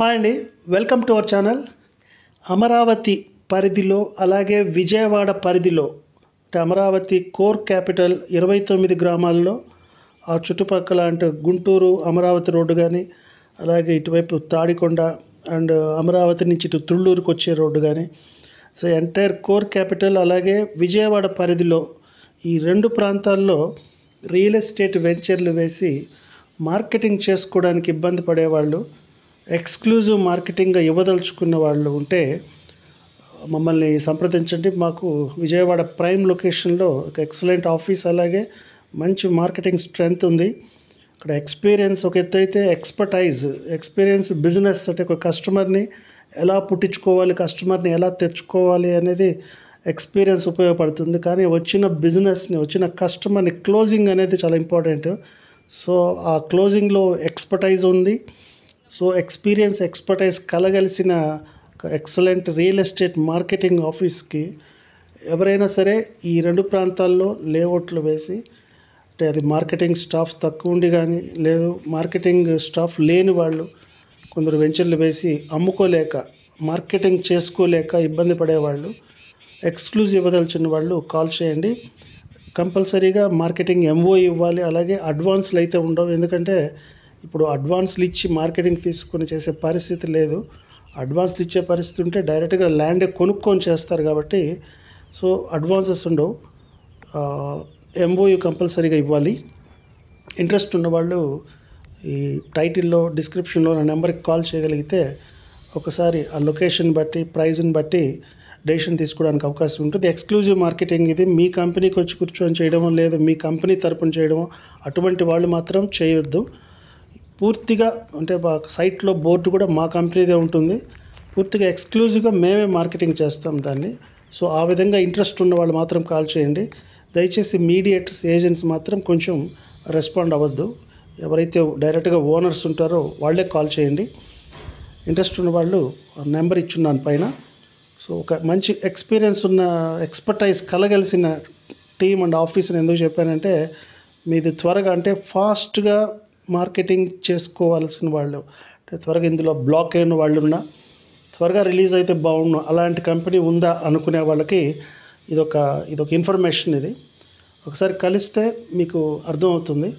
Hi అండి, welcome to our channel. Amaravati పరిధిలో అలాగే విజయవాడ పరిధిలో అంటే అమరావతి కోర్ క్యాపిటల్ 29 గ్రామాల్లో ఆ చుట్టుపక్కల అంటే గుంటూరు అమరావతి రోడ్డు కానీ అలాగే ఇటువైపు తాడికొండ అండ్ అమరావతి నుంచి ఇటు తుళ్ళూరుకు వచ్చే రోడ్డు కానీ సో ఎంటైర్ కోర్ క్యాపిటల్ అలాగే విజయవాడ పరిధిలో ఈ రెండు ప్రాంతాల్లో రియల్ ఎస్టేట్ వెంచర్లు వేసి మార్కెటింగ్ చేసుకోవడానికి ఇబ్బంది పడేవాళ్ళు, ఎక్స్క్లూజివ్ మార్కెటింగ్గా ఇవ్వదలుచుకున్న వాళ్ళు ఉంటే మమ్మల్ని సంప్రదించండి. మాకు విజయవాడ ప్రైమ్ లొకేషన్లో ఒక ఎక్సలెంట్ ఆఫీస్ అలాగే మంచి మార్కెటింగ్ స్ట్రెంగ్త్ ఉంది. అక్కడ ఎక్స్పీరియన్స్ ఒక ఎత్తు అయితే ఎక్స్పీరియన్స్ బిజినెస్ అంటే ఒక కస్టమర్ని ఎలా పుట్టించుకోవాలి, కస్టమర్ని ఎలా తెచ్చుకోవాలి అనేది ఎక్స్పీరియన్స్ ఉపయోగపడుతుంది. కానీ వచ్చిన కస్టమర్ని క్లోజింగ్ అనేది చాలా ఇంపార్టెంట్. సో ఆ క్లోజింగ్లో ఎక్స్పర్టైజ్ ఉంది. సో ఎక్స్పర్టైజ్ కలగలిసిన ఎక్సలెంట్ రియల్ ఎస్టేట్ మార్కెటింగ్ ఆఫీస్కి ఎవరైనా సరే ఈ రెండు ప్రాంతాల్లో లేఅవుట్లు వేసి అంటే అది మార్కెటింగ్ స్టాఫ్ తక్కువ ఉండి కానీ లేదు మార్కెటింగ్ స్టాఫ్ లేని వాళ్ళు కొందరు వెంచర్లు వేసి అమ్ముకోలేక మార్కెటింగ్ చేసుకోలేక ఇబ్బంది పడేవాళ్ళు, ఎక్స్క్లూజివ్ ఇవ్వదలిచిన వాళ్ళు కాల్ చేయండి. కంపల్సరీగా మార్కెటింగ్ ఎంఓ ఇవ్వాలి. అలాగే అడ్వాన్స్లు అయితే ఉండవు, ఎందుకంటే ఇప్పుడు అడ్వాన్స్లు ఇచ్చి మార్కెటింగ్ తీసుకొని చేసే పరిస్థితి లేదు. అడ్వాన్స్లు ఇచ్చే పరిస్థితి ఉంటే డైరెక్ట్గా ల్యాండే కొనుక్కొని చేస్తారు కాబట్టి సో అడ్వాన్సెస్ ఉండవు. ఎంఓయు కంపల్సరీగా ఇవ్వాలి. ఇంట్రెస్ట్ ఉన్నవాళ్ళు ఈ టైటిల్లో డిస్క్రిప్షన్లో నా నెంబర్కి కాల్ చేయగలిగితే ఒకసారి ఆ లొకేషన్ బట్టి ప్రైజ్ని బట్టి డెసిషన్ తీసుకోవడానికి అవకాశం ఉంటుంది. ఎక్స్క్లూజివ్ మార్కెటింగ్ ఇది. మీ కంపెనీకి వచ్చి కూర్చొని చేయడమో లేదు మీ కంపెనీ తరపున చేయడమో అటువంటి వాళ్ళు మాత్రం చేయవద్దు. పూర్తిగా అంటే సైట్లో బోర్డు కూడా మా కంపెనీదే ఉంటుంది. పూర్తిగా ఎక్స్క్లూజివ్గా మేమే మార్కెటింగ్ చేస్తాం దాన్ని. సో ఆ విధంగా ఇంట్రెస్ట్ ఉన్న వాళ్ళు మాత్రం కాల్ చేయండి. దయచేసి మీడియేటర్స్ ఏజెంట్స్ మాత్రం కొంచెం రెస్పాండ్ అవ్వద్దు. ఎవరైతే డైరెక్ట్గా ఓనర్స్ ఉంటారో వాళ్ళే కాల్ చేయండి. ఇంట్రెస్ట్ ఉన్న వాళ్ళు నెంబర్ ఇచ్చున్నాను పైన. సో ఒక మంచి ఎక్స్పీరియన్స్ ఉన్న ఎక్స్పర్టైజ్ కలగలిసిన టీమ్ అండ్ ఆఫీస్ని ఎందుకు చెప్పానంటే మీది త్వరగా అంటే ఫాస్ట్గా మార్కెటింగ్ చేసుకోవాల్సిన వాళ్ళు అంటే త్వరగా ఇందులో బ్లాక్ అయిన వాళ్ళు ఉన్నా త్వరగా రిలీజ్ అయితే బాగుండు అలాంటి కంపెనీ ఉందా అనుకునే వాళ్ళకి ఇదొక ఇన్ఫర్మేషన్. ఇది ఒకసారి కలిస్తే మీకు అర్థమవుతుంది.